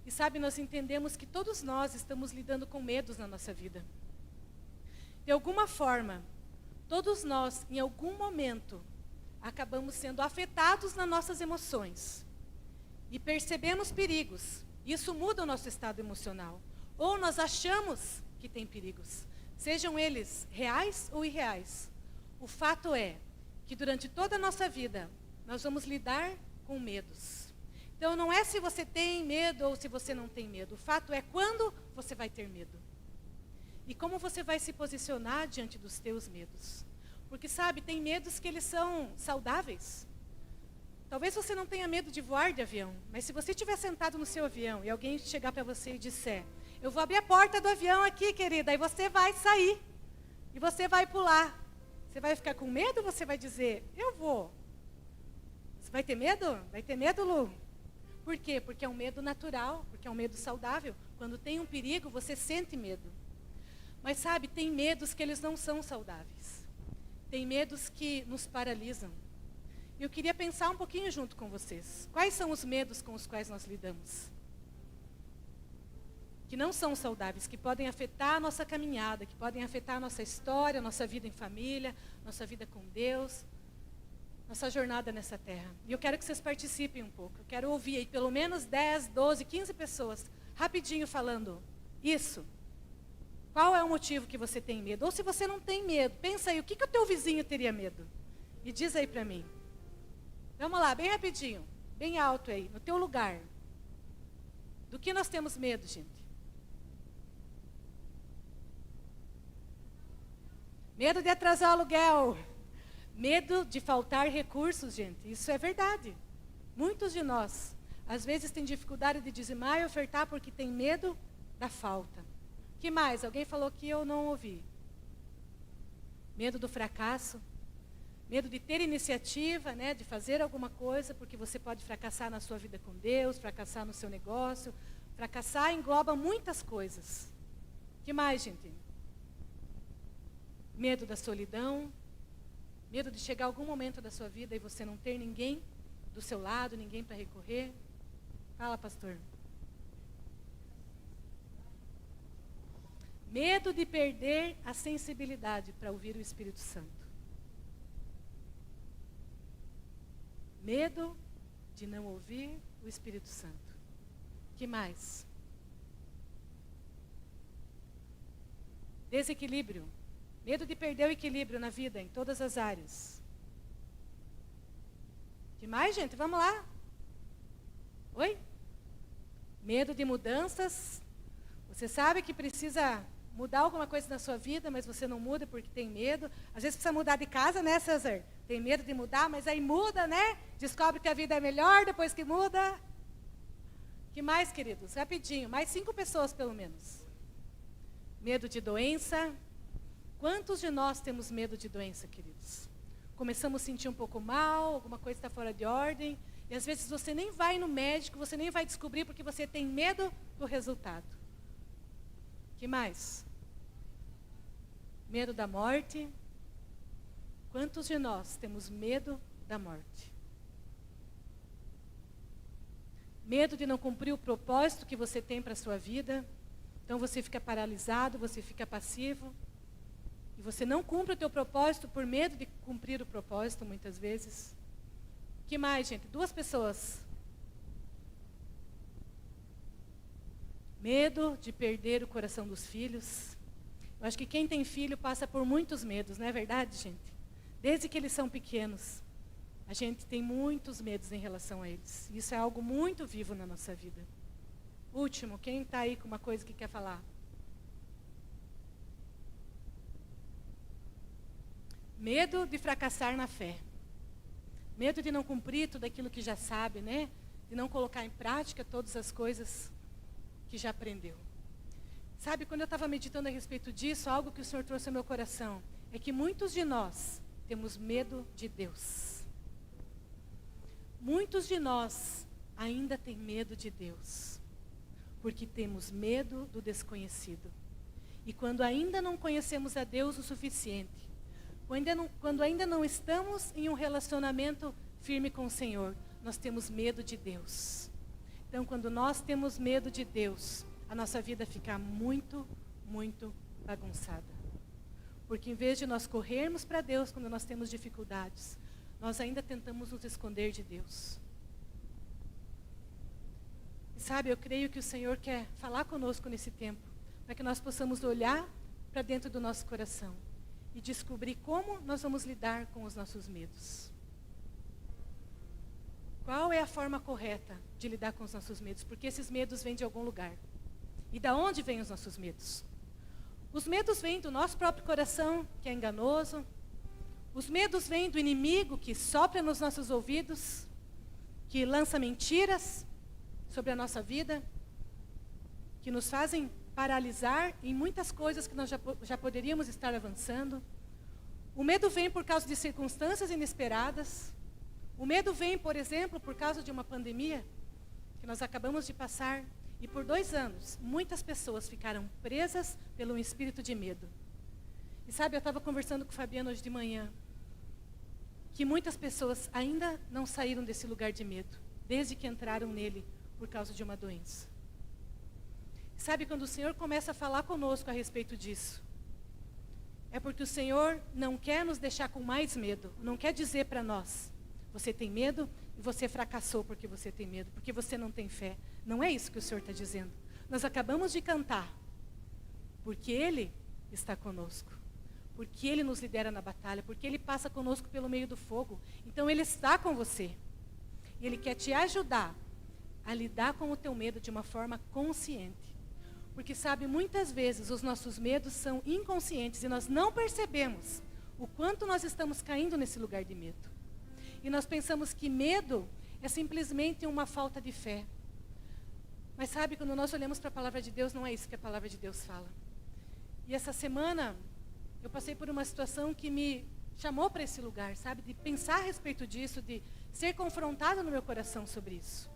E sabe, nós entendemos que todos nós estamos lidando com medos na nossa vida. De alguma forma, todos nós, em algum momento, acabamos sendo afetados nas nossas emoções. E percebemos perigos. Isso muda o nosso estado emocional. Ou nós achamos que tem perigos. Sejam eles reais ou irreais. O fato é que durante toda a nossa vida, nós vamos lidar com medos. Então não é se você tem medo ou se você não tem medo. O fato é quando você vai ter medo. E como você vai se posicionar diante dos teus medos. Porque sabe, tem medos que eles são saudáveis. Talvez você não tenha medo de voar de avião. Mas se você estiver sentado no seu avião e alguém chegar para você e disser: eu vou abrir a porta do avião aqui, querida. Aí você vai sair. E você vai pular. Você vai ficar com medo ou você vai dizer: eu vou? Você vai ter medo? Vai ter medo, Lu? Por quê? Porque é um medo natural, porque é um medo saudável. Quando tem um perigo, você sente medo. Mas sabe, tem medos que eles não são saudáveis. Tem medos que nos paralisam. E eu queria pensar um pouquinho junto com vocês. Quais são os medos com os quais nós lidamos? Que não são saudáveis, que podem afetar a nossa caminhada, que podem afetar a nossa história, a nossa vida em família, nossa vida com Deus, nossa jornada nessa terra. E eu quero que vocês participem um pouco. Eu quero ouvir aí pelo menos 10, 12, 15 pessoas, rapidinho falando isso. Qual é o motivo que você tem medo? Ou se você não tem medo, pensa aí, o que o teu vizinho teria medo? E diz aí para mim. Vamos lá, bem rapidinho, bem alto aí, no teu lugar. Do que nós temos medo, gente? Medo de atrasar o aluguel. Medo de faltar recursos, gente. Isso é verdade. Muitos de nós, às vezes, têm dificuldade de dizimar e ofertar porque tem medo da falta. Que mais? Alguém falou que eu não ouvi. Medo do fracasso. Medo de ter iniciativa, né, de fazer alguma coisa, porque você pode fracassar na sua vida com Deus, fracassar no seu negócio. Fracassar engloba muitas coisas. Que mais, gente? Medo da solidão. Medo de chegar algum momento da sua vida e você não ter ninguém do seu lado, ninguém para recorrer. Fala, pastor. Medo de perder a sensibilidade para ouvir o Espírito Santo. Medo de não ouvir o Espírito Santo. Que mais? Desequilíbrio. Medo de perder o equilíbrio na vida, em todas as áreas. Que mais, gente? Vamos lá. Oi? Medo de mudanças. Você sabe que precisa mudar alguma coisa na sua vida, mas você não muda porque tem medo. Às vezes precisa mudar de casa, né, César? Tem medo de mudar, mas aí muda, né? Descobre que a vida é melhor depois que muda. Que mais, queridos? Rapidinho, mais 5 pessoas pelo menos. Medo de doença. Quantos de nós temos medo de doença, queridos? Começamos a sentir um pouco mal, alguma coisa está fora de ordem, e às vezes você nem vai no médico, você nem vai descobrir porque você tem medo do resultado. Que mais? Medo da morte. Quantos de nós temos medo da morte? Medo de não cumprir o propósito que você tem para a sua vida. Então você fica paralisado, você fica passivo. E você não cumpre o teu propósito por medo de cumprir o propósito, muitas vezes. Que mais, gente? 2 pessoas. Medo de perder o coração dos filhos. Eu acho que quem tem filho passa por muitos medos, não é verdade, gente? Desde que eles são pequenos, a gente tem muitos medos em relação a eles. Isso é algo muito vivo na nossa vida. Último, quem está aí com uma coisa que quer falar? Medo de fracassar na fé. Medo de não cumprir tudo aquilo que já sabe, né? De não colocar em prática todas as coisas que já aprendeu. Sabe, quando eu estava meditando a respeito disso, algo que o Senhor trouxe ao meu coração, é que muitos de nós temos medo de Deus. Muitos de nós ainda têm medo de Deus, porque temos medo do desconhecido. E quando ainda não conhecemos a Deus o suficiente, quando ainda não estamos em um relacionamento firme com o Senhor, nós temos medo de Deus. Então, quando nós temos medo de Deus, a nossa vida fica muito, muito bagunçada. Porque em vez de nós corrermos para Deus quando nós temos dificuldades, nós ainda tentamos nos esconder de Deus. E sabe, eu creio que o Senhor quer falar conosco nesse tempo, para que nós possamos olhar para dentro do nosso coração e descobrir como nós vamos lidar com os nossos medos. Qual é a forma correta de lidar com os nossos medos? Porque esses medos vêm de algum lugar. E da onde vêm os nossos medos? Os medos vêm do nosso próprio coração, que é enganoso. Os medos vêm do inimigo que sopra nos nossos ouvidos, que lança mentiras sobre a nossa vida, que nos fazem paralisar em muitas coisas que nós já poderíamos estar avançando. O medo vem por causa de circunstâncias inesperadas. O medo vem, por exemplo, por causa de uma pandemia que nós acabamos de passar. E por 2 anos, muitas pessoas ficaram presas pelo espírito de medo. E sabe, eu estava conversando com o Fabiano hoje de manhã, que muitas pessoas ainda não saíram desse lugar de medo, desde que entraram nele por causa de uma doença. Sabe, quando o Senhor começa a falar conosco a respeito disso, é porque o Senhor não quer nos deixar com mais medo, não quer dizer para nós, você tem medo e você fracassou porque você tem medo, porque você não tem fé. Não é isso que o Senhor está dizendo. Nós acabamos de cantar, porque Ele está conosco, porque Ele nos lidera na batalha, porque Ele passa conosco pelo meio do fogo. Então Ele está com você. E Ele quer te ajudar a lidar com o teu medo de uma forma consciente. Porque sabe, muitas vezes os nossos medos são inconscientes e nós não percebemos o quanto nós estamos caindo nesse lugar de medo. E nós pensamos que medo é simplesmente uma falta de fé. Mas sabe, quando nós olhamos para a palavra de Deus, não é isso que a palavra de Deus fala. E essa semana, eu passei por uma situação que me chamou para esse lugar, sabe? De pensar a respeito disso, de ser confrontada no meu coração sobre isso.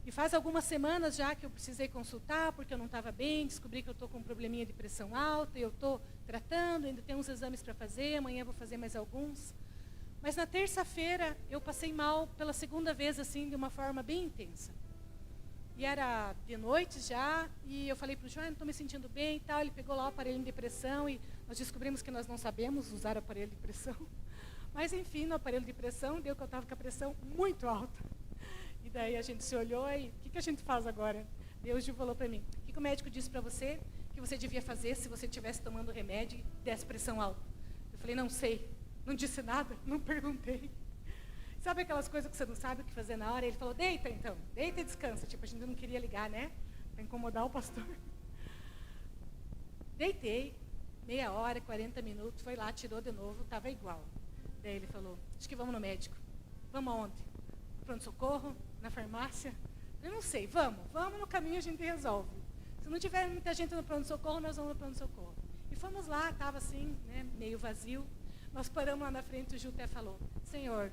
E faz algumas semanas já que eu precisei consultar, porque eu não estava bem, descobri que eu estou com um probleminha de pressão alta, e eu estou tratando, ainda tenho uns exames para fazer, amanhã vou fazer mais alguns. Mas na terça-feira, eu passei mal pela 2ª vez, assim, de uma forma bem intensa. E era de noite já, e eu falei para o João, não estou me sentindo bem e tal. Ele pegou lá o aparelho de pressão e nós descobrimos que nós não sabemos usar o aparelho de pressão. Mas, enfim, no aparelho de pressão, deu que eu estava com a pressão muito alta. E daí a gente se olhou e, o que a gente faz agora? Deus falou para mim, o que o médico disse para você que você devia fazer se você estivesse tomando remédio e desse pressão alta? Eu falei, não sei, não disse nada, não perguntei. Sabe aquelas coisas que você não sabe o que fazer na hora? Ele falou, deita então, deita e descansa. Tipo, a gente não queria ligar, né? Para incomodar o pastor. Deitei, meia hora, 40 minutos, foi lá, tirou de novo, estava igual. Daí ele falou, acho que vamos no médico. Vamos aonde? No pronto-socorro? Na farmácia? Eu não sei, vamos no caminho a gente resolve. Se não tiver muita gente no pronto-socorro, nós vamos no pronto-socorro. E fomos lá, estava assim, né, meio vazio. Nós paramos lá na frente, o Ju até falou, Senhor,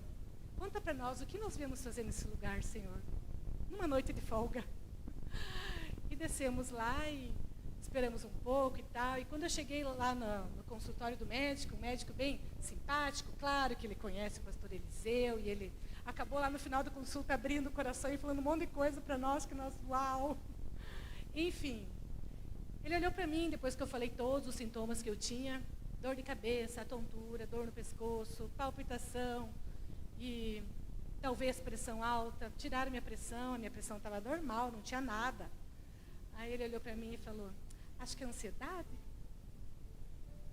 conta para nós o que nós viemos fazer nesse lugar, Senhor. Numa noite de folga. E descemos lá e esperamos um pouco e tal. E quando eu cheguei lá no consultório do médico, um médico bem simpático, claro que ele conhece o pastor Eliseu, e ele acabou lá no final da consulta abrindo o coração e falando um monte de coisa para nós, que nós, uau! Enfim, ele olhou para mim, depois que eu falei todos os sintomas que eu tinha, dor de cabeça, tontura, dor no pescoço, palpitação e talvez pressão alta. Tiraram minha pressão, a minha pressão estava normal, não tinha nada. Aí ele olhou para mim e falou, acho que é ansiedade.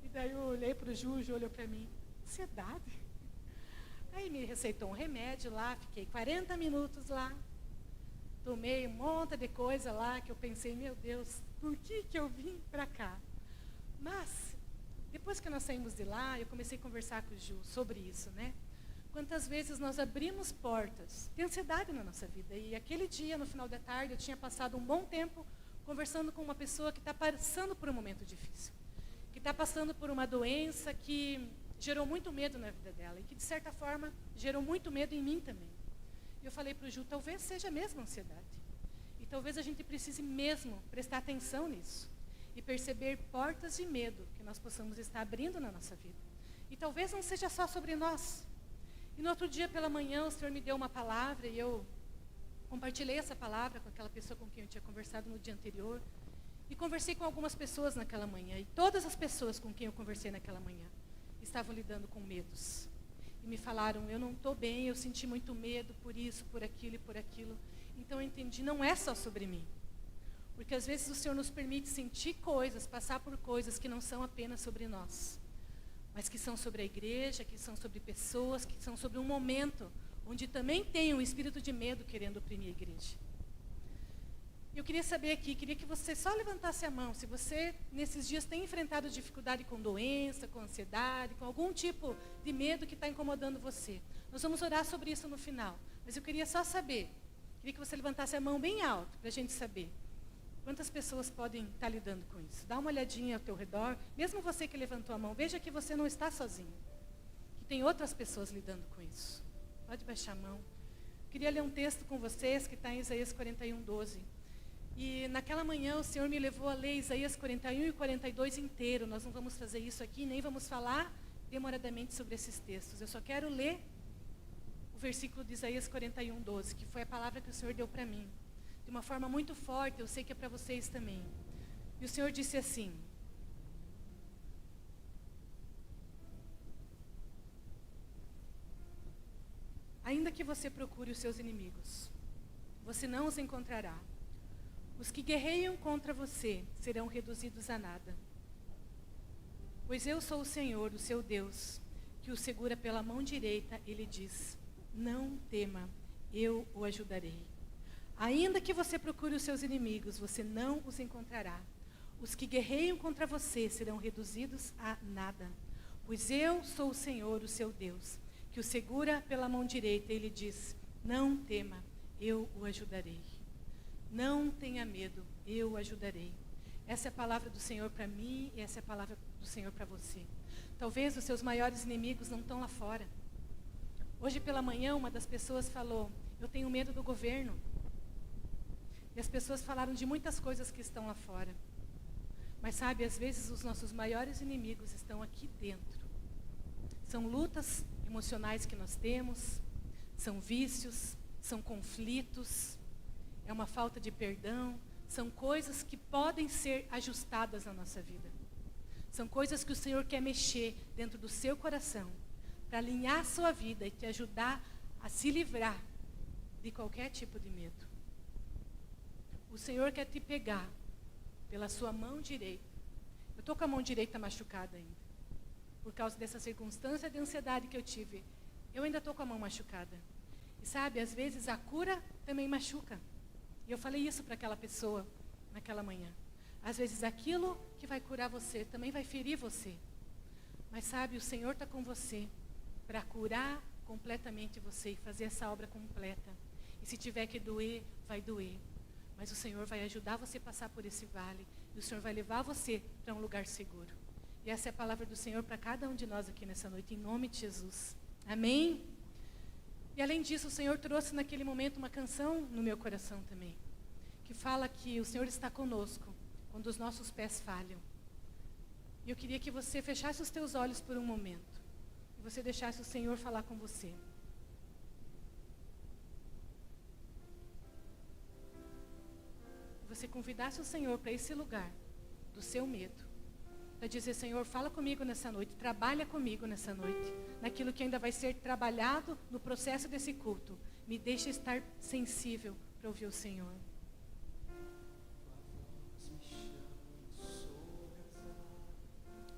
E daí eu olhei para o Ju olhou para mim, ansiedade? Aí me receitou um remédio lá, fiquei 40 minutos lá. Tomei um monte de coisa lá que eu pensei, meu Deus, por que eu vim para cá? Mas, depois que nós saímos de lá, eu comecei a conversar com o Ju sobre isso, né? Quantas vezes nós abrimos portas de ansiedade na nossa vida. E aquele dia, no final da tarde, eu tinha passado um bom tempo conversando com uma pessoa que está passando por um momento difícil. Que está passando por uma doença que gerou muito medo na vida dela. E que, de certa forma, gerou muito medo em mim também. E eu falei para o Ju, talvez seja mesmo ansiedade. E talvez a gente precise mesmo prestar atenção nisso. E perceber portas de medo que nós possamos estar abrindo na nossa vida. E talvez não seja só sobre nós. E no outro dia pela manhã o Senhor me deu uma palavra e eu compartilhei essa palavra com aquela pessoa com quem eu tinha conversado no dia anterior. E conversei com algumas pessoas naquela manhã. E todas as pessoas com quem eu conversei naquela manhã estavam lidando com medos. E me falaram, eu não estou bem, eu senti muito medo por isso, por aquilo e por aquilo. Então eu entendi, não é só sobre mim. Porque às vezes o Senhor nos permite sentir coisas, passar por coisas que não são apenas sobre nós. Mas que são sobre a igreja, que são sobre pessoas, que são sobre um momento onde também tem um espírito de medo querendo oprimir a igreja. Eu queria saber aqui, queria que você só levantasse a mão, se você nesses dias tem enfrentado dificuldade com doença, com ansiedade, com algum tipo de medo que está incomodando você. Nós vamos orar sobre isso no final, mas eu queria só saber, queria que você levantasse a mão bem alto, para a gente saber. Quantas pessoas podem estar lidando com isso? Dá uma olhadinha ao teu redor, mesmo você que levantou a mão, veja que você não está sozinho, que tem outras pessoas lidando com isso. Pode baixar a mão. Queria ler um texto com vocês que está em Isaías 41:12. E naquela manhã o Senhor me levou a ler Isaías 41 e 42 inteiro. Nós não vamos fazer isso aqui, nem vamos falar demoradamente sobre esses textos. Eu só quero ler o versículo de Isaías 41:12, que foi a palavra que o Senhor deu para mim. De uma forma muito forte, eu sei que é para vocês também. E o Senhor disse assim: ainda que você procure os seus inimigos, você não os encontrará. Os que guerreiam contra você serão reduzidos a nada. Pois eu sou o Senhor, o seu Deus, que o segura pela mão direita, ele diz: não tema, eu o ajudarei. Ainda que você procure os seus inimigos, você não os encontrará. Os que guerreiam contra você serão reduzidos a nada. Pois eu sou o Senhor, o seu Deus, que o segura pela mão direita, ele diz: não tema, eu o ajudarei. Não tenha medo, eu o ajudarei. Essa é a palavra do Senhor para mim e essa é a palavra do Senhor para você. Talvez os seus maiores inimigos não estão lá fora. Hoje pela manhã uma das pessoas falou: eu tenho medo do governo. E as pessoas falaram de muitas coisas que estão lá fora. Mas sabe, às vezes os nossos maiores inimigos estão aqui dentro. São lutas emocionais que nós temos, são vícios, são conflitos, é uma falta de perdão, são coisas que podem ser ajustadas na nossa vida. São coisas que o Senhor quer mexer dentro do seu coração, para alinhar a sua vida e te ajudar a se livrar de qualquer tipo de medo. O Senhor quer te pegar pela sua mão direita. Eu estou com a mão direita machucada ainda, por causa dessa circunstância de ansiedade que eu tive. Eu ainda estou com a mão machucada. E sabe, às vezes a cura também machuca. E eu falei isso para aquela pessoa naquela manhã. Às vezes aquilo que vai curar você também vai ferir você. Mas sabe, o Senhor está com você para curar completamente você e fazer essa obra completa. E se tiver que doer, vai doer. Mas o Senhor vai ajudar você a passar por esse vale. E o Senhor vai levar você para um lugar seguro. E essa é a palavra do Senhor para cada um de nós aqui nessa noite, em nome de Jesus. Amém? E além disso, o Senhor trouxe naquele momento uma canção no meu coração também, que fala que o Senhor está conosco quando os nossos pés falham. E eu queria que você fechasse os teus olhos por um momento, e você deixasse o Senhor falar com você. E você convidasse o Senhor para esse lugar do seu medo, para dizer: Senhor, fala comigo nessa noite, trabalha comigo nessa noite, naquilo que ainda vai ser trabalhado no processo desse culto. Me deixa estar sensível para ouvir o Senhor.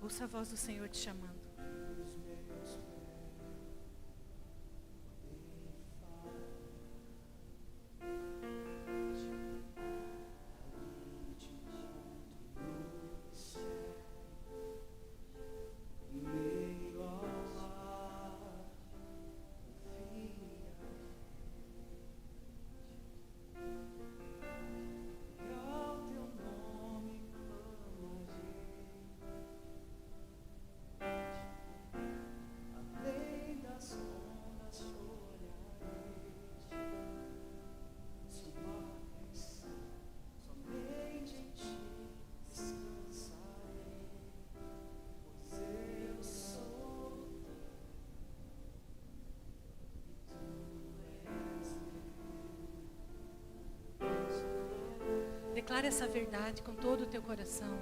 Ouça a voz do Senhor te chamando. Declara essa verdade com todo o teu coração.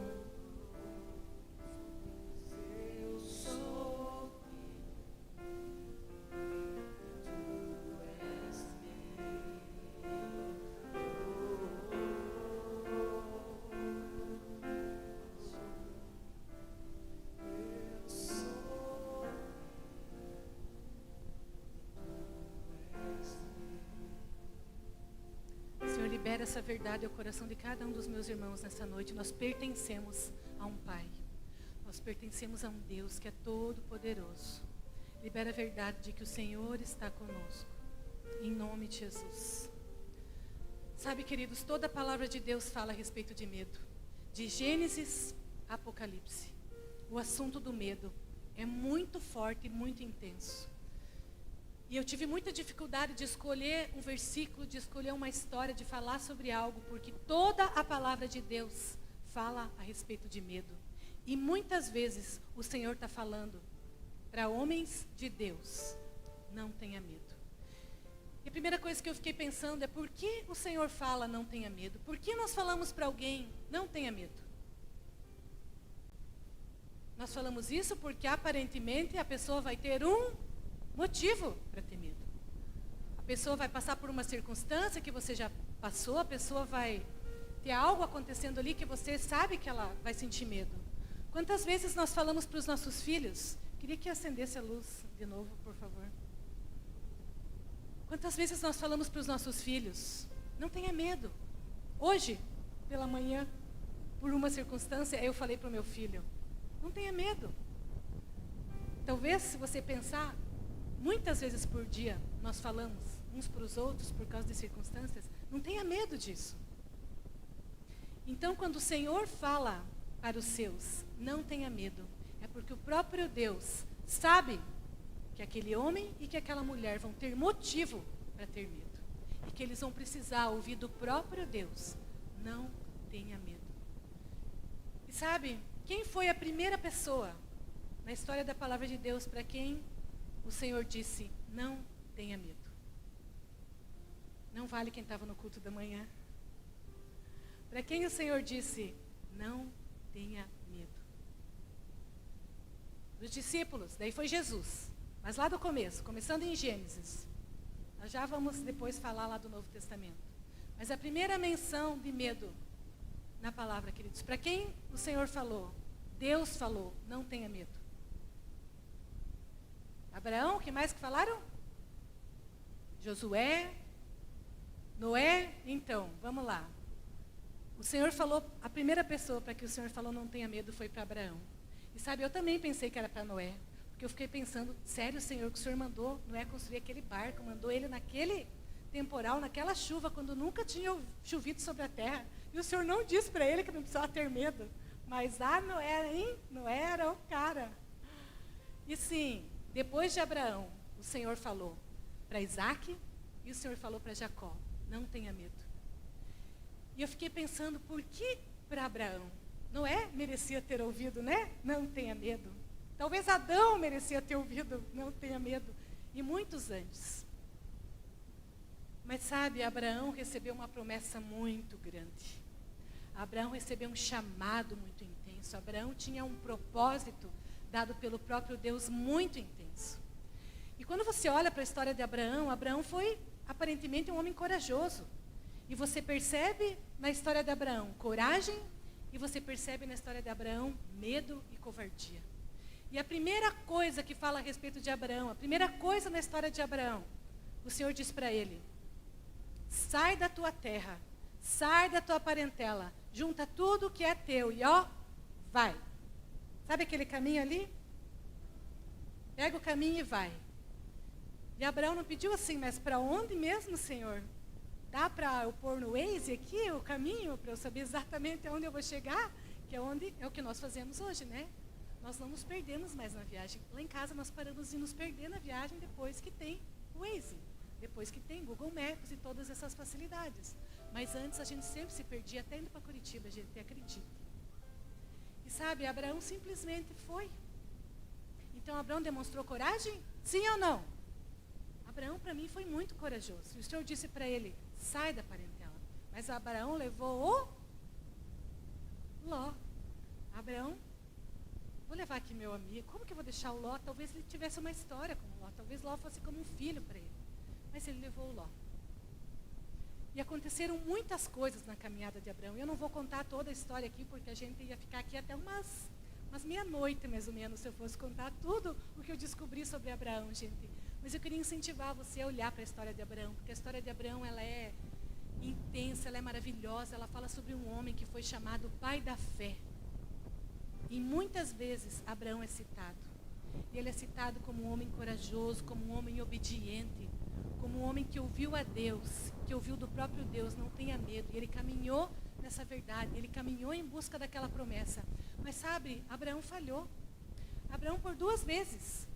Senhor, libera essa verdade ao coração de cada um dos meus irmãos nessa noite. Nós pertencemos a um Pai. Nós pertencemos a um Deus que é todo poderoso. Libera a verdade de que o Senhor está conosco. Em nome de Jesus. Sabe, queridos, toda a palavra de Deus fala a respeito de medo. De Gênesis a Apocalipse. O assunto do medo é muito forte e muito intenso. E eu tive muita dificuldade de escolher um versículo, de escolher uma história, de falar sobre algo, porque toda a palavra de Deus fala a respeito de medo. E muitas vezes o Senhor está falando para homens de Deus: não tenha medo. E a primeira coisa que eu fiquei pensando é: por que o Senhor fala não tenha medo? Por que nós falamos para alguém não tenha medo? Nós falamos isso porque aparentemente a pessoa vai ter um motivo para ter medo. A pessoa vai passar por uma circunstância que você já passou, a pessoa vai ter algo acontecendo ali que você sabe que ela vai sentir medo. Quantas vezes nós falamos para os nossos filhos? Queria que acendesse a luz de novo, por favor. Quantas vezes nós falamos para os nossos filhos: não tenha medo. Hoje, pela manhã, por uma circunstância, eu falei para o meu filho: não tenha medo. Talvez, se você pensar, muitas vezes por dia nós falamos uns para os outros por causa de circunstâncias. Não tenha medo disso. Então, quando o Senhor fala para os seus, não tenha medo, é porque o próprio Deus sabe que aquele homem e que aquela mulher vão ter motivo para ter medo. E que eles vão precisar ouvir do próprio Deus: não tenha medo. E sabe, quem foi a primeira pessoa na história da palavra de Deus para quem o Senhor disse: não tenha medo? Não vale quem estava no culto da manhã. Para quem o Senhor disse: não tenha medo? Dos discípulos, daí foi Jesus. Mas lá do começo, começando em Gênesis. Nós já vamos depois falar lá do Novo Testamento. Mas a primeira menção de medo na palavra, queridos, para quem o Senhor falou, Deus falou: não tenha medo. Abraão, o que mais que falaram? Josué, Noé. Então, vamos lá. O Senhor falou, a primeira pessoa para que o Senhor falou não tenha medo foi para Abraão. E sabe, eu também pensei que era para Noé. Porque eu fiquei pensando: sério, Senhor, que o Senhor mandou Noé construir aquele barco, mandou ele naquele temporal, naquela chuva, quando nunca tinha chovido sobre a terra. E o Senhor não disse para ele que não precisava ter medo. Mas Noé, hein? Noé era o cara. E sim, depois de Abraão, o Senhor falou para Isaac e o Senhor falou para Jacó: não tenha medo. E eu fiquei pensando, por que para Abraão? Noé merecia ter ouvido, né? Não tenha medo. Talvez Adão merecia ter ouvido: não tenha medo. E muitos antes. Mas sabe, Abraão recebeu uma promessa muito grande. Abraão recebeu um chamado muito intenso. Abraão tinha um propósito dado pelo próprio Deus muito intenso. E quando você olha para a história de Abraão, Abraão foi aparentemente um homem corajoso. E você percebe na história de Abraão coragem, e você percebe na história de Abraão medo e covardia. E a primeira coisa que fala a respeito de Abraão, a primeira coisa na história de Abraão, o Senhor diz para ele: sai da tua terra, sai da tua parentela, junta tudo que é teu e vai. Sabe aquele caminho ali? Pega o caminho e vai. E Abraão não pediu assim: mas para onde mesmo, Senhor? Dá para eu pôr no Waze aqui o caminho, para eu saber exatamente aonde eu vou chegar? Que é o que nós fazemos hoje, né? Nós não nos perdemos mais na viagem. Lá em casa nós paramos de nos perder na viagem depois que tem o Waze, depois que tem Google Maps e todas essas facilidades. Mas antes a gente sempre se perdia, até indo para Curitiba, a gente acredita. E sabe, Abraão simplesmente foi. Então Abraão demonstrou coragem? Sim ou não? Abraão para mim foi muito corajoso. E o Senhor disse para ele: sai da parentela. Mas Abraão levou o Abraão, vou levar aqui meu amigo, como que eu vou deixar o Ló? Talvez ele tivesse uma história com o Ló, talvez Ló fosse como um filho para ele. Mas ele levou o Ló. E aconteceram muitas coisas na caminhada de Abraão. Eu não vou contar toda a história aqui, porque a gente ia ficar aqui até umas meia-noite, mais ou menos, se eu fosse contar tudo o que eu descobri sobre Abraão, gente. Mas eu queria incentivar você a olhar para a história de Abraão, porque a história de Abraão, ela é intensa, ela é maravilhosa, ela fala sobre um homem que foi chamado pai da fé. E muitas vezes Abraão é citado. E ele é citado como um homem corajoso, como um homem obediente, como um homem que ouviu a Deus, que ouviu do próprio Deus, não tenha medo. E ele caminhou nessa verdade, ele caminhou em busca daquela promessa. Mas sabe, Abraão falhou. Abraão por 2 vezes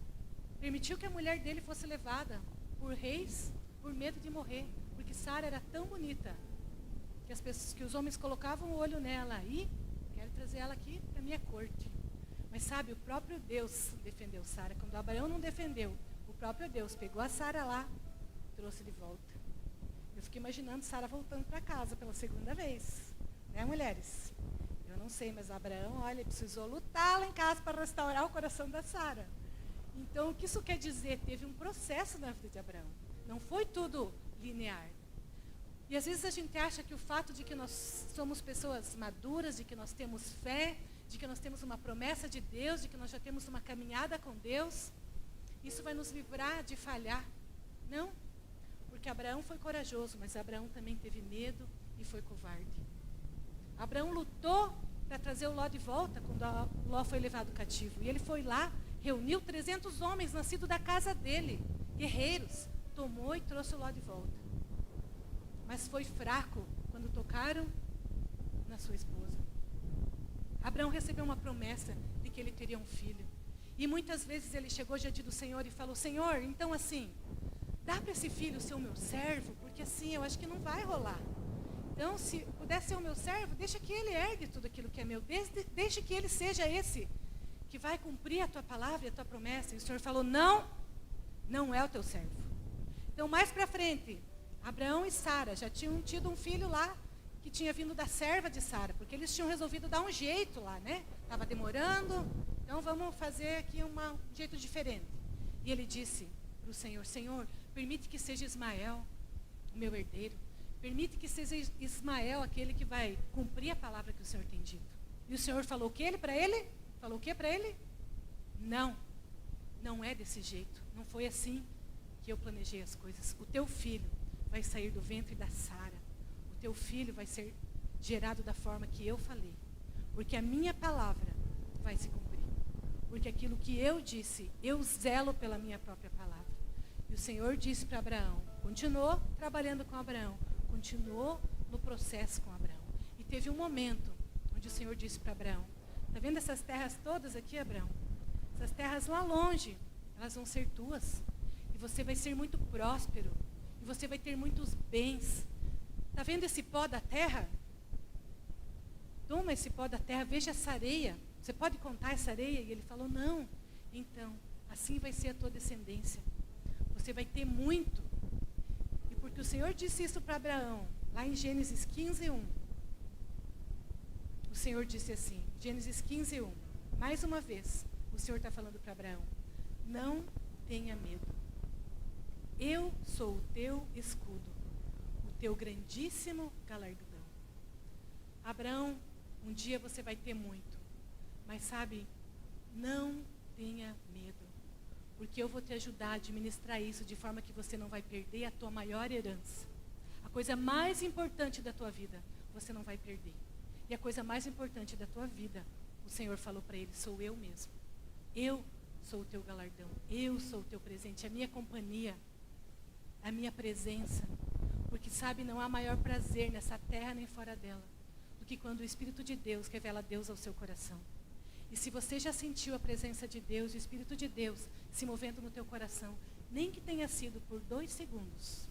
permitiu que a mulher dele fosse levada por reis, por medo de morrer. Porque Sara era tão bonita, que os homens colocavam o olho nela. E quero trazer ela aqui para a minha corte. Mas sabe, o próprio Deus defendeu Sara. Quando Abraão não defendeu, o próprio Deus pegou a Sara lá, trouxe de volta. Eu fiquei imaginando Sara voltando para casa pela 2ª vez. Né, mulheres? Eu não sei, mas Abraão, olha, precisou lutar lá em casa para restaurar o coração da Sara. Então, o que isso quer dizer? Teve um processo na vida de Abraão. Não foi tudo linear. E às vezes a gente acha que o fato de que nós somos pessoas maduras, de que nós temos fé, de que nós temos uma promessa de Deus, de que nós já temos uma caminhada com Deus, isso vai nos livrar de falhar. Não. Porque Abraão foi corajoso, mas Abraão também teve medo e foi covarde. Abraão lutou para trazer o Ló de volta quando Ló foi levado cativo. E ele foi lá, reuniu 300 homens nascidos da casa dele, guerreiros, tomou e trouxe o Ló de volta. Mas foi fraco quando tocaram na sua esposa. Abraão recebeu uma promessa de que ele teria um filho. E muitas vezes ele chegou diante do Senhor e falou: Senhor, então assim, dá para esse filho ser o meu servo? Porque assim, eu acho que não vai rolar. Então, se puder ser o meu servo, deixa que ele hergue tudo aquilo que é meu. Deixa que ele seja esse que vai cumprir a tua palavra e a tua promessa. E o Senhor falou: não, não é o teu servo. Então, mais para frente, Abraão e Sara já tinham tido um filho lá, que tinha vindo da serva de Sara, porque eles tinham resolvido dar um jeito lá, né? Estava demorando, então vamos fazer aqui um jeito diferente. E ele disse para o Senhor: Senhor, permite que seja Ismael o meu herdeiro. Permite que seja Ismael aquele que vai cumprir a palavra que o Senhor tem dito. E o Senhor falou o que para ele? Falou o que para ele? Não, não é desse jeito. Não foi assim que eu planejei as coisas. O teu filho vai sair do ventre da Sara. O teu filho vai ser gerado da forma que eu falei. Porque a minha palavra vai se cumprir. Porque aquilo que eu disse, eu zelo pela minha própria palavra. E o Senhor disse para Abraão, continuou trabalhando com Abraão, continuou no processo com Abraão. E teve um momento onde o Senhor disse para Abraão: está vendo essas terras todas aqui, Abraão? Essas terras lá longe, elas vão ser tuas. E você vai ser muito próspero. E você vai ter muitos bens. Está vendo esse pó da terra? Toma esse pó da terra, veja essa areia. Você pode contar essa areia? E ele falou: não. Então, assim vai ser a tua descendência. Você vai ter muito. E porque o Senhor disse isso para Abraão, lá em Gênesis 15:1. O Senhor disse assim, Gênesis 15:1. Mais uma vez, o Senhor está falando para Abraão: não tenha medo. Eu sou o teu escudo, o teu grandíssimo galardão. Abraão, um dia você vai ter muito. Mas sabe, não tenha medo. Porque eu vou te ajudar a administrar isso de forma que você não vai perder a tua maior herança. A coisa mais importante da tua vida, você não vai perder. E a coisa mais importante da tua vida, o Senhor falou para ele: sou eu mesmo. Eu sou o teu galardão. Eu sou o teu presente. A minha companhia, a minha presença. Porque sabe, não há maior prazer nessa terra nem fora dela do que quando o Espírito de Deus revela Deus ao seu coração. E se você já sentiu a presença de Deus, o Espírito de Deus se movendo no teu coração, nem que tenha sido por 2 segundos,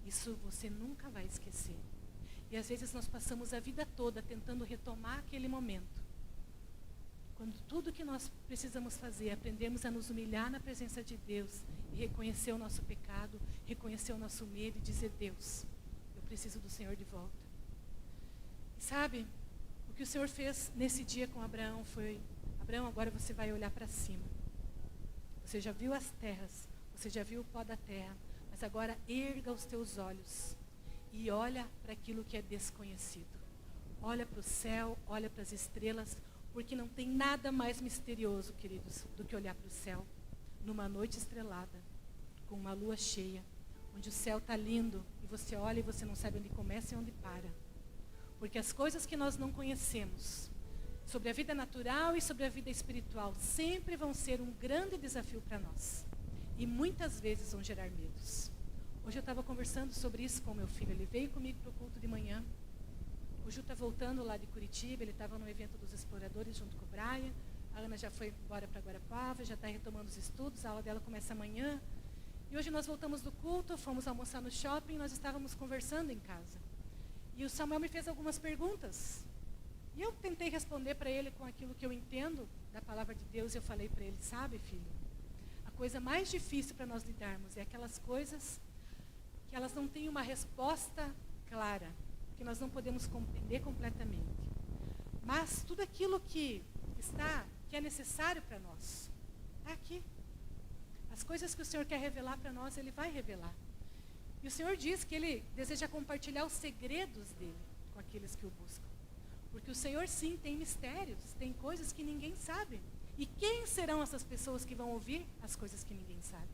isso você nunca vai esquecer. E às vezes nós passamos a vida toda tentando retomar aquele momento. Quando tudo que nós precisamos fazer é aprendermos a nos humilhar na presença de Deus e reconhecer o nosso pecado, reconhecer o nosso medo e dizer: Deus, eu preciso do Senhor de volta. E sabe, o O que o Senhor fez nesse dia com Abraão foi: Abraão, agora você vai olhar para cima. Você já viu as terras, você já viu o pó da terra, mas agora erga os teus olhos e olha para aquilo que é desconhecido. Olha para o céu, olha para as estrelas, porque não tem nada mais misterioso, queridos, do que olhar para o céu numa noite estrelada, com uma lua cheia, onde o céu está lindo e você olha e você não sabe onde começa e onde para. Porque as coisas que nós não conhecemos, sobre a vida natural e sobre a vida espiritual, sempre vão ser um grande desafio para nós. E muitas vezes vão gerar medos. Hoje eu estava conversando sobre isso com meu filho. Ele veio comigo para o culto de manhã. O Ju está voltando lá de Curitiba. Ele estava no evento dos exploradores junto com o Brian. A Ana já foi embora para Guarapava, já está retomando os estudos. A aula dela começa amanhã. E hoje nós voltamos do culto, fomos almoçar no shopping. Nós estávamos conversando em casa. E o Samuel me fez algumas perguntas. E eu tentei responder para ele com aquilo que eu entendo da palavra de Deus. E eu falei para ele: sabe, filho, a coisa mais difícil para nós lidarmos é aquelas coisas que elas não têm uma resposta clara, que nós não podemos compreender completamente. Mas tudo aquilo que é necessário para nós, está aqui. As coisas que o Senhor quer revelar para nós, Ele vai revelar. E o Senhor diz que Ele deseja compartilhar os segredos dEle com aqueles que o buscam. Porque o Senhor, sim, tem mistérios, tem coisas que ninguém sabe. E quem serão essas pessoas que vão ouvir as coisas que ninguém sabe?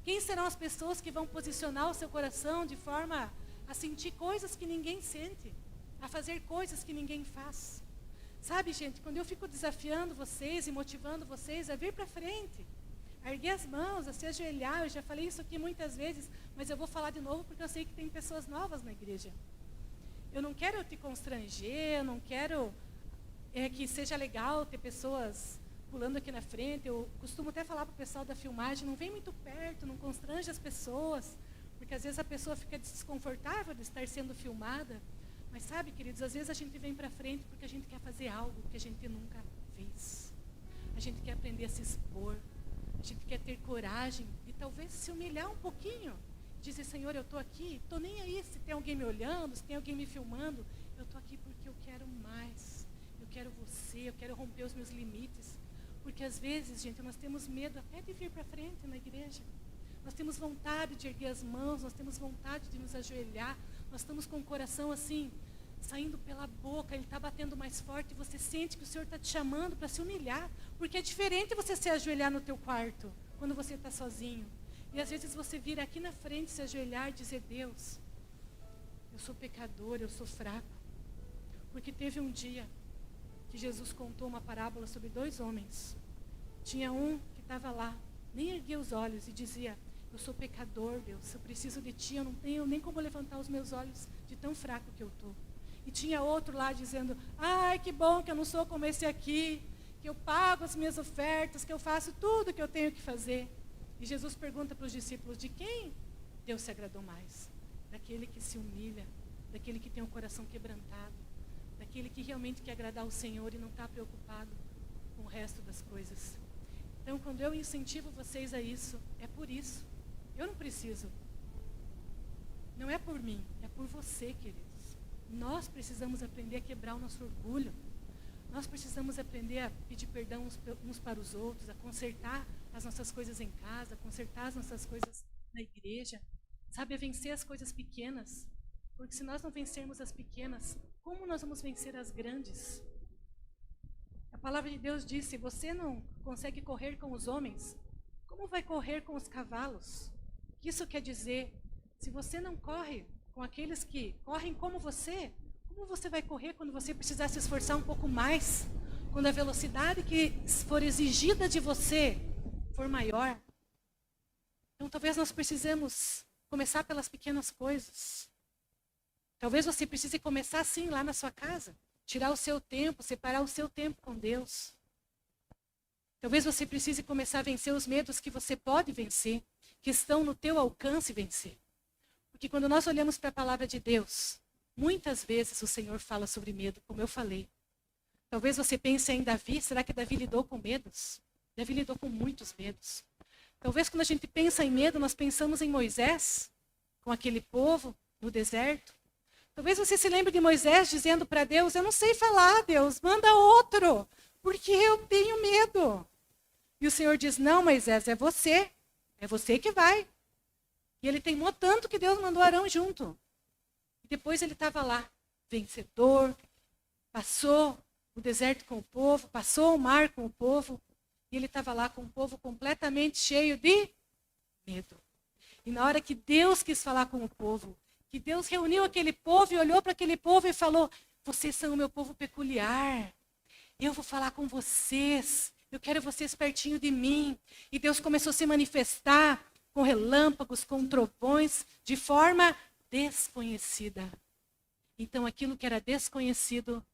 Quem serão as pessoas que vão posicionar o seu coração de forma a sentir coisas que ninguém sente, a fazer coisas que ninguém faz? Sabe, gente, quando eu fico desafiando vocês e motivando vocês a vir para frente, a erguer as mãos, a se ajoelhar, eu já falei isso aqui muitas vezes, mas eu vou falar de novo porque eu sei que tem pessoas novas na igreja. Eu não quero te constranger, eu não quero que seja legal ter pessoas pulando aqui na frente. Eu costumo até falar para o pessoal da filmagem: não vem muito perto, não constrange as pessoas, porque às vezes a pessoa fica desconfortável de estar sendo filmada. Mas sabe, queridos, às vezes a gente vem para frente porque a gente quer fazer algo que a gente nunca fez. A gente quer aprender a se expor, a gente quer ter coragem e talvez se humilhar um pouquinho. Dizer: Senhor, eu estou aqui, estou nem aí se tem alguém me olhando, se tem alguém me filmando. Eu estou aqui porque eu quero mais. Eu quero você, eu quero romper os meus limites. Porque às vezes, gente, nós temos medo até de vir para frente na igreja. Nós temos vontade de erguer as mãos, nós temos vontade de nos ajoelhar. Nós estamos com o coração assim, saindo pela boca, ele está batendo mais forte. E você sente que o Senhor está te chamando para se humilhar. Porque é diferente você se ajoelhar no teu quarto, quando você está sozinho. E às vezes você vir aqui na frente, se ajoelhar e dizer: Deus, eu sou pecador, eu sou fraco. Porque teve um dia que Jesus contou uma parábola sobre 2 homens. Tinha um que estava lá, nem erguia os olhos e dizia: eu sou pecador, Deus, eu preciso de Ti, eu não tenho nem como levantar os meus olhos de tão fraco que eu estou. E tinha outro lá dizendo: ai, que bom que eu não sou como esse aqui, que eu pago as minhas ofertas, que eu faço tudo que eu tenho que fazer. E Jesus pergunta para os discípulos: de quem Deus se agradou mais? Daquele que se humilha, daquele que tem o coração quebrantado, daquele que realmente quer agradar o Senhor e não está preocupado com o resto das coisas. Então, quando eu incentivo vocês a isso, é por isso. Eu não preciso. Não é por mim, é por você, queridos. Nós precisamos aprender a quebrar o nosso orgulho. Nós precisamos aprender a pedir perdão uns para os outros, a consertar as nossas coisas em casa, a consertar as nossas coisas na igreja. Sabe, a vencer as coisas pequenas. Porque se nós não vencermos as pequenas, como nós vamos vencer as grandes? A palavra de Deus diz: se você não consegue correr com os homens, como vai correr com os cavalos? Isso quer dizer, se você não corre com aqueles que correm como você vai correr quando você precisar se esforçar um pouco mais? Quando a velocidade que for exigida de você for maior? Então talvez nós precisemos começar pelas pequenas coisas. Talvez você precise começar assim lá na sua casa. Tirar o seu tempo, separar o seu tempo com Deus. Talvez você precise começar a vencer os medos que você pode vencer, que estão no teu alcance vencer. Porque quando nós olhamos para a palavra de Deus, muitas vezes o Senhor fala sobre medo, como eu falei. Talvez você pense em Davi: será que Davi lidou com medos? Davi lidou com muitos medos. Talvez quando a gente pensa em medo, nós pensamos em Moisés, com aquele povo no deserto. Talvez você se lembre de Moisés dizendo para Deus, eu não sei falar, Deus, manda outro, porque eu tenho medo. E o Senhor diz, não, Moisés, é você que vai. E ele teimou tanto que Deus mandou Arão junto. E depois ele estava lá, vencedor, passou o deserto com o povo, passou o mar com o povo, e ele estava lá com o povo completamente cheio de medo. E na hora que Deus quis falar com o povo, que Deus reuniu aquele povo e olhou para aquele povo e falou, vocês são o meu povo peculiar, eu vou falar com vocês, eu quero vocês pertinho de mim. E Deus começou a se manifestar com relâmpagos, com trovões, de forma desconhecida. Então aquilo que era desconhecido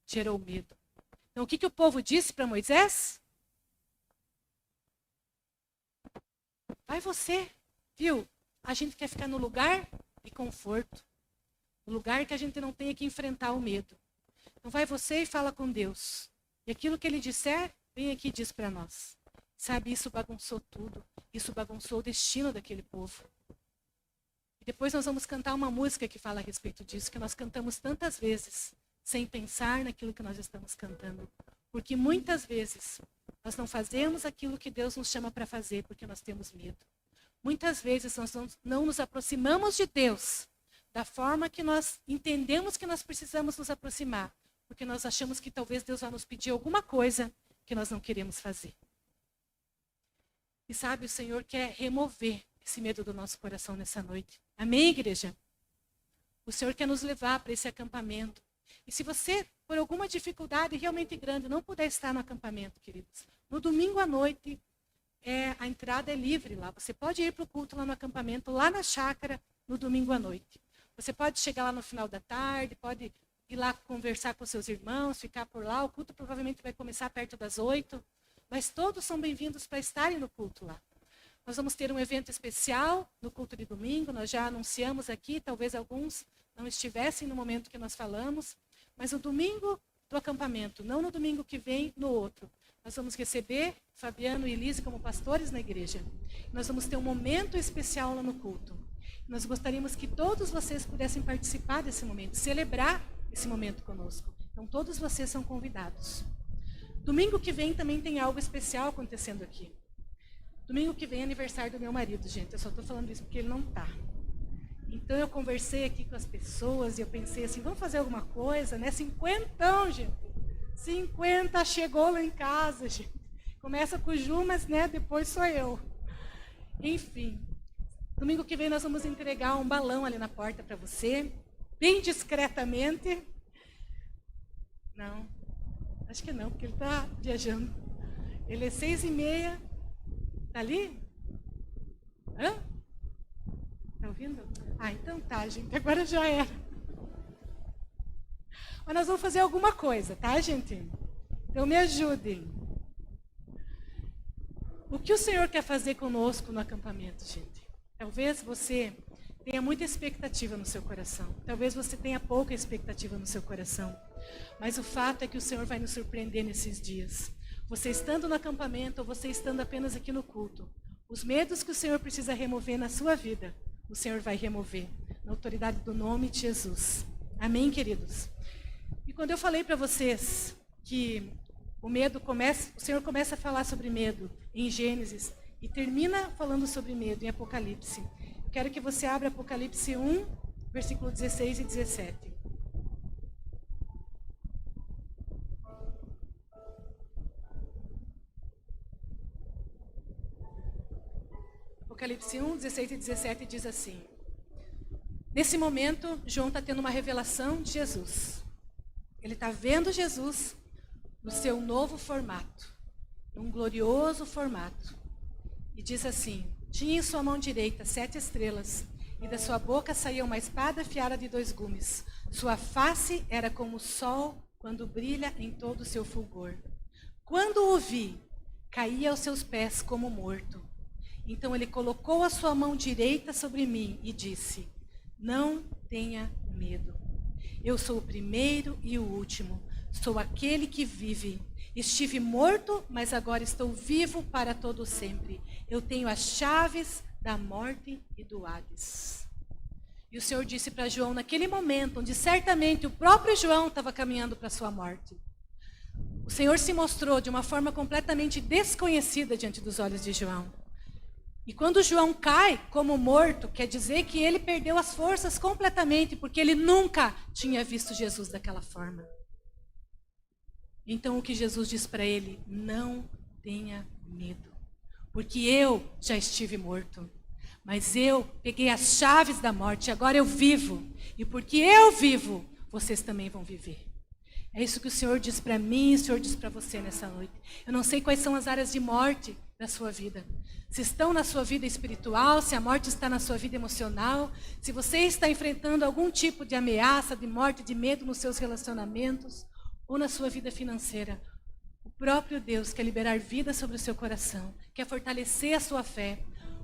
gerou medo. Então o que o povo disse para Moisés? Vai você, viu? A gente quer ficar no lugar de conforto. No lugar que a gente não tenha que enfrentar o medo. Então vai você e fala com Deus. E aquilo que ele disser, vem aqui e diz para nós. Sabe, isso bagunçou tudo. Isso bagunçou o destino daquele povo. E depois nós vamos cantar uma música que fala a respeito disso, que nós cantamos tantas vezes, sem pensar naquilo que nós estamos cantando. Porque muitas vezes nós não fazemos aquilo que Deus nos chama para fazer, porque nós temos medo. Muitas vezes nós não nos aproximamos de Deus da forma que nós entendemos que nós precisamos nos aproximar, porque nós achamos que talvez Deus vai nos pedir alguma coisa que nós não queremos fazer. E sabe, o Senhor quer remover esse medo do nosso coração nessa noite. Amém, igreja? O Senhor quer nos levar para esse acampamento. E se você, por alguma dificuldade realmente grande, não puder estar no acampamento, queridos, no domingo à noite, a entrada é livre lá. Você pode ir para o culto lá no acampamento, lá na chácara, no domingo à noite. Você pode chegar lá no final da tarde, pode ir lá conversar com seus irmãos, ficar por lá. O culto provavelmente vai começar perto das 8, mas todos são bem-vindos para estarem no culto lá. Nós vamos ter um evento especial no culto de domingo, nós já anunciamos aqui, talvez alguns não estivessem no momento que nós falamos, mas o domingo do acampamento, não no domingo que vem, no outro. Nós vamos receber Fabiano e Elise como pastores na igreja. Nós vamos ter um momento especial lá no culto. Nós gostaríamos que todos vocês pudessem participar desse momento, celebrar esse momento conosco. Então, todos vocês são convidados. Domingo que vem também tem algo especial acontecendo aqui. Domingo que vem é aniversário do meu marido, gente. Eu só estou falando isso porque ele não está. Então, eu conversei aqui com as pessoas e eu pensei assim, vamos fazer alguma coisa, né? 50, gente. 50 chegou lá em casa, gente. Começa com o Ju, mas né, depois sou eu. Enfim. Domingo que vem nós vamos entregar um balão ali na porta para você, bem discretamente. Não, acho que não, porque ele está viajando. Ele é 6h30. Está ali? Hã? Está ouvindo? Ah, então tá, gente. Agora já era. Mas nós vamos fazer alguma coisa, tá, gente? Então me ajudem. O que o Senhor quer fazer conosco no acampamento, gente? Talvez você tenha muita expectativa no seu coração. Talvez você tenha pouca expectativa no seu coração. Mas o fato é que o Senhor vai nos surpreender nesses dias. Você estando no acampamento ou você estando apenas aqui no culto. Os medos que o Senhor precisa remover na sua vida, o Senhor vai remover. Na autoridade do nome de Jesus. Amém, queridos? E quando eu falei para vocês que o Senhor começa a falar sobre medo em Gênesis e termina falando sobre medo em Apocalipse. Quero que você abra Apocalipse 1, versículo 16 e 17. Apocalipse 1, 16 e 17 diz assim. Nesse momento, João está tendo uma revelação de Jesus. Ele está vendo Jesus no seu novo formato, num glorioso formato. E diz assim, tinha em sua mão direita 7 estrelas, e da sua boca saía uma espada afiada de 2 gumes. Sua face era como o sol quando brilha em todo o seu fulgor. Quando o vi, caía aos seus pés como morto. Então ele colocou a sua mão direita sobre mim e disse, não tenha medo. Eu sou o primeiro e o último. Sou aquele que vive. Estive morto, mas agora estou vivo para todo sempre. Eu tenho as chaves da morte e do Hades. E o Senhor disse para João, naquele momento, onde certamente o próprio João estava caminhando para a sua morte. O Senhor se mostrou de uma forma completamente desconhecida diante dos olhos de João. E quando João cai como morto, quer dizer que ele perdeu as forças completamente, porque ele nunca tinha visto Jesus daquela forma. Então o que Jesus diz para ele? Não tenha medo, porque eu já estive morto. Mas eu peguei as chaves da morte, agora eu vivo. E porque eu vivo, vocês também vão viver. É isso que o Senhor diz para mim, o Senhor diz para você nessa noite. Eu não sei quais são as áreas de morte da sua vida. Se estão na sua vida espiritual, se a morte está na sua vida emocional, se você está enfrentando algum tipo de ameaça, de morte, de medo nos seus relacionamentos ou na sua vida financeira. O próprio Deus quer liberar vida sobre o seu coração, quer fortalecer a sua fé.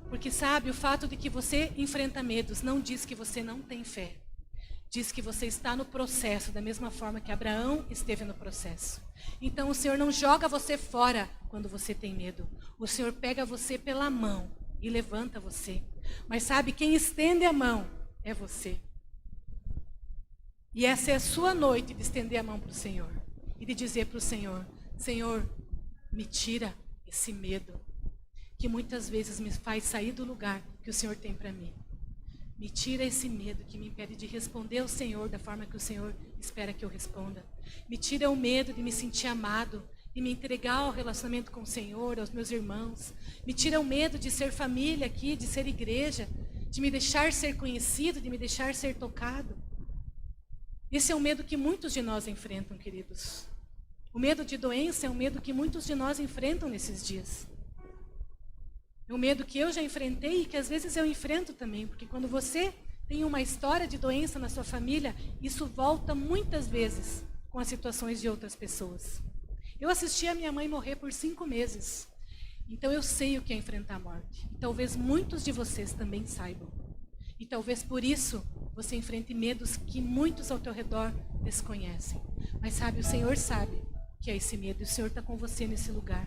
Porque sabe, o fato de que você enfrenta medos não diz que você não tem fé. Diz que você está no processo, da mesma forma que Abraão esteve no processo. Então o Senhor não joga você fora quando você tem medo. O Senhor pega você pela mão e levanta você. Mas sabe, quem estende a mão é você. E essa é a sua noite de estender a mão para o Senhor. E de dizer para o Senhor, Senhor, me tira esse medo, que muitas vezes me faz sair do lugar que o Senhor tem para mim. Me tira esse medo que me impede de responder ao Senhor da forma que o Senhor espera que eu responda. Me tira o medo de me sentir amado, de me entregar ao relacionamento com o Senhor, aos meus irmãos. Me tira o medo de ser família aqui, de ser igreja, de me deixar ser conhecido, de me deixar ser tocado. Esse é um medo que muitos de nós enfrentam, queridos. O medo de doença é um medo que muitos de nós enfrentam nesses dias. É um medo que eu já enfrentei e que às vezes eu enfrento também, porque quando você tem uma história de doença na sua família, isso volta muitas vezes com as situações de outras pessoas. Eu assisti a minha mãe morrer por 5 meses, então eu sei o que é enfrentar a morte. E talvez muitos de vocês também saibam. E talvez por isso você enfrente medos que muitos ao teu redor desconhecem. Mas sabe, o Senhor sabe que é esse medo e o Senhor está com você nesse lugar.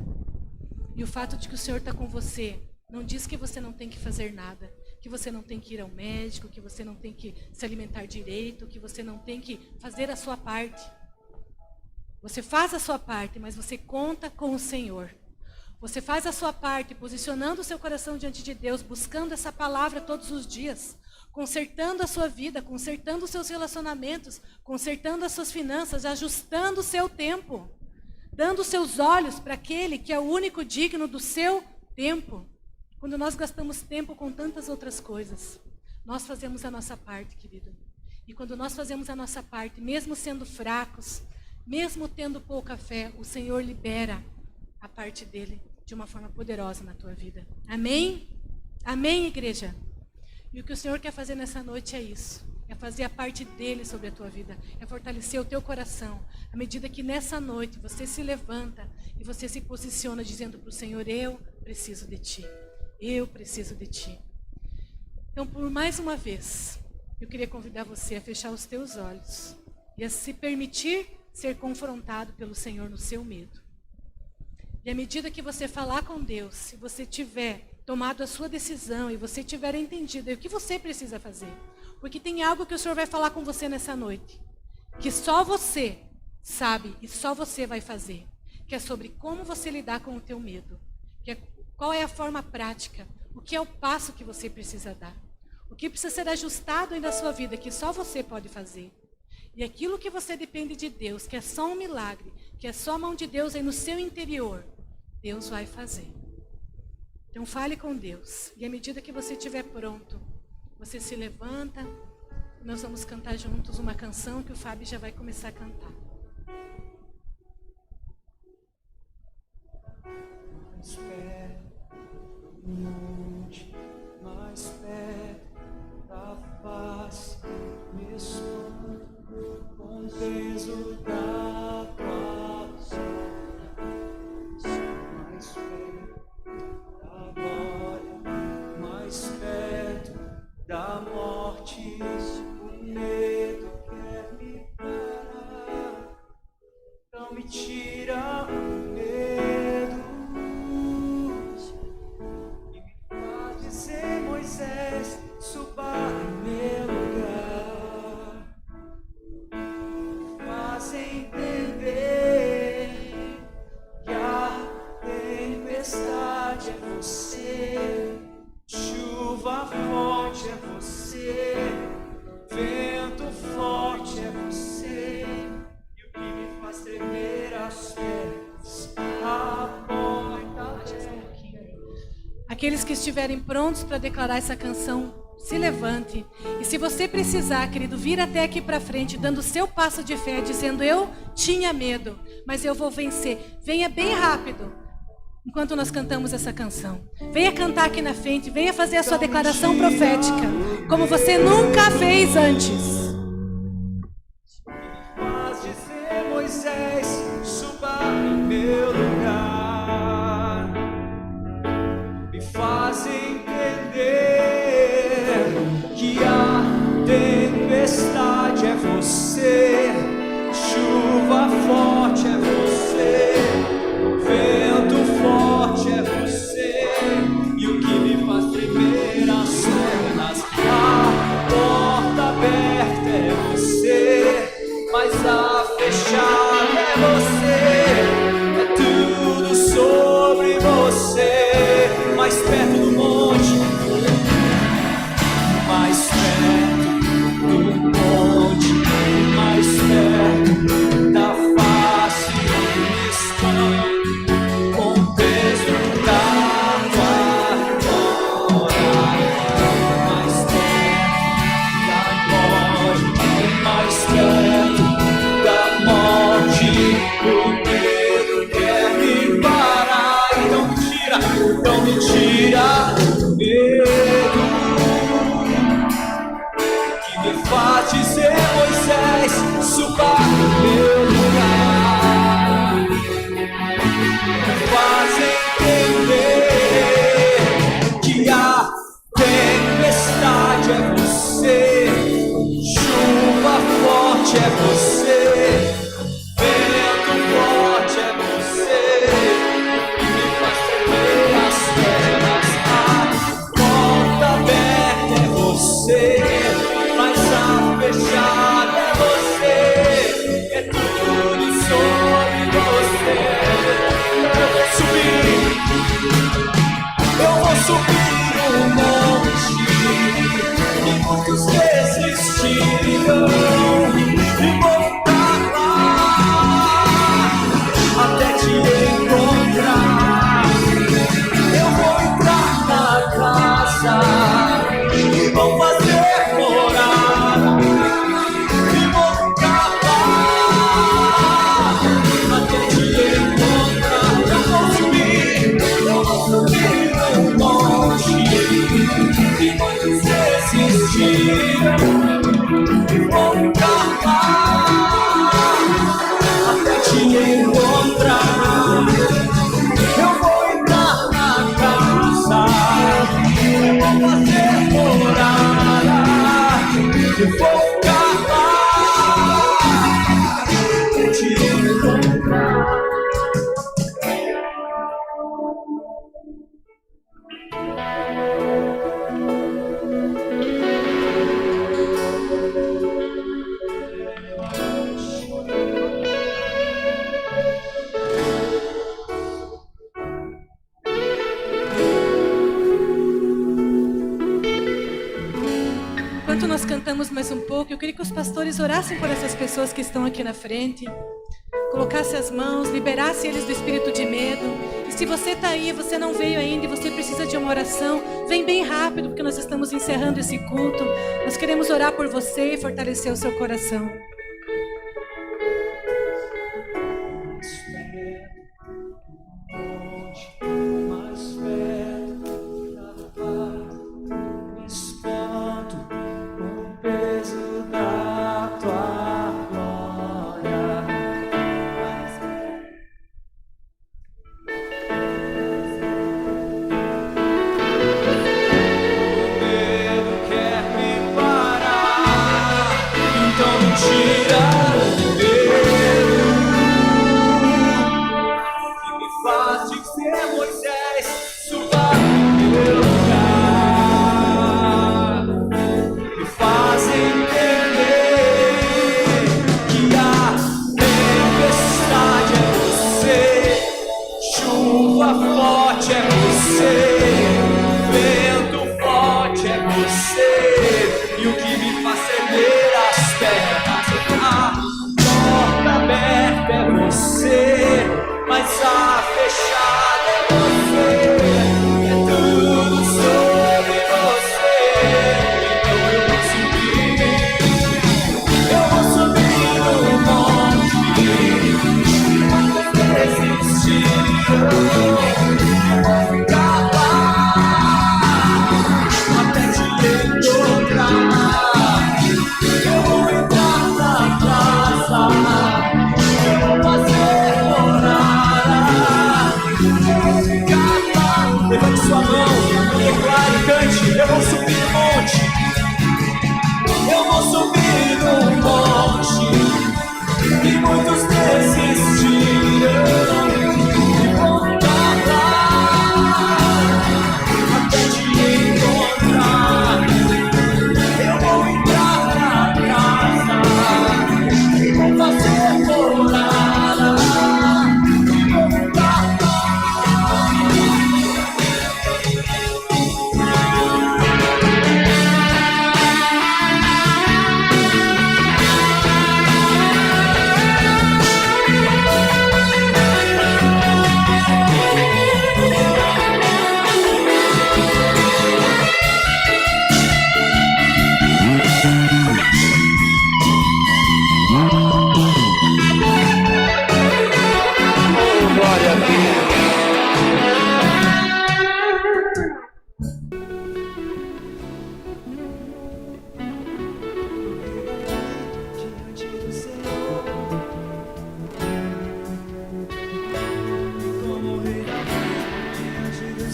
E o fato de que o Senhor está com você não diz que você não tem que fazer nada, que você não tem que ir ao médico, que você não tem que se alimentar direito, que você não tem que fazer a sua parte. Você faz a sua parte, mas você conta com o Senhor. Você faz a sua parte, posicionando o seu coração diante de Deus, buscando essa palavra todos os dias, consertando a sua vida, consertando os seus relacionamentos, consertando as suas finanças, ajustando o seu tempo, dando os seus olhos para aquele que é o único digno do seu tempo. Quando nós gastamos tempo com tantas outras coisas, nós fazemos a nossa parte, querido. E quando nós fazemos a nossa parte, mesmo sendo fracos, mesmo tendo pouca fé, o Senhor libera a parte dele de uma forma poderosa na tua vida. Amém? Amém, igreja? E o que o Senhor quer fazer nessa noite é isso. É fazer a parte dele sobre a tua vida. É fortalecer o teu coração. À medida que nessa noite você se levanta e você se posiciona dizendo para o Senhor, eu preciso de ti. Eu preciso de ti. Então, por mais uma vez, eu queria convidar você a fechar os teus olhos e a se permitir ser confrontado pelo Senhor no seu medo. E à medida que você falar com Deus, se você tiver tomado a sua decisão e você tiver entendido o que você precisa fazer, porque tem algo que o Senhor vai falar com você nessa noite, que só você sabe e só você vai fazer, que é sobre como você lidar com o teu medo, que é qual é a forma prática, o que é o passo que você precisa dar, o que precisa ser ajustado aí na sua vida, que só você pode fazer. E aquilo que você depende de Deus, que é só um milagre, que é só a mão de Deus aí no seu interior, Deus vai fazer. Então fale com Deus. E à medida que você estiver pronto, você se levanta. Nós vamos cantar juntos uma canção que o Fábio já vai começar a cantar. Mais perto do monte, mais perto da face, me escondo com o peso da tua presença. Mais perto da glória, mais perto da morte, o medo quer me parar. Então me tira o medo e me faz dizer, Moisés, suba em meu lugar. Aqueles que estiverem prontos para declarar essa canção, se levante. E se você precisar, querido, vir até aqui para frente, dando o seu passo de fé, dizendo: eu tinha medo, mas eu vou vencer. Venha bem rápido, enquanto nós cantamos essa canção. Venha cantar aqui na frente, venha fazer a sua declaração profética, como você nunca fez antes. Faz dizer, Moisés, suba no meu lugar. Me faz entender que a tempestade é você, chuva forte é você, vento forte é você, e o que me faz tremer as pernas, a porta aberta é você, mas a fechada é você, é tudo sobre você, mais perto do monte, mais perto do monte, mais perto da face distante, com o peso da tua glória, mais perto da morte, mais perto da morte, o medo quer me parar, então me tira medo, que me faz dizer, Moisés, suba no meu lugar, me faz entender que a tempestade é você, chuva forte é você, vento forte é você, e me faz tremer as pernas, a porta aberta é você, mas a fechada é você, é tudo sobre você. Eu vou subir um monte, e muitos desistirão, e voltar lá, até te encontrar. Eu vou entrar na casa, e vou fazer morada, e vou ficar lá, até te encontrar. Eu vou subir um monte, e muitos desistiram, e vou ficar lá, até te encontrar. Eu vou entrar na casa, eu vou fazer morada, eu vou ficar lá, até te encontrar. Enquanto nós cantamos mais um pouco, eu queria que os pastores orassem por essas pessoas que estão aqui na frente, colocassem as mãos, liberassem eles do espírito de medo. E se você está aí, você não veio ainda e você precisa de uma oração, vem bem rápido, porque nós estamos encerrando esse culto. Nós queremos orar por você e fortalecer o seu coração. Mais perto da paz, me espanto com o peso da tua glória. O medo quer me parar, então me tira do medo, que me faz dizer, Moisés, suba no meu lugar, me faz entender que a tempestade é você, chuva forte é você, vento forte é você, e o que me faz tremer as pernas, a porta aberta é você, mas a fechada é você, é tudo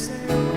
Senhor.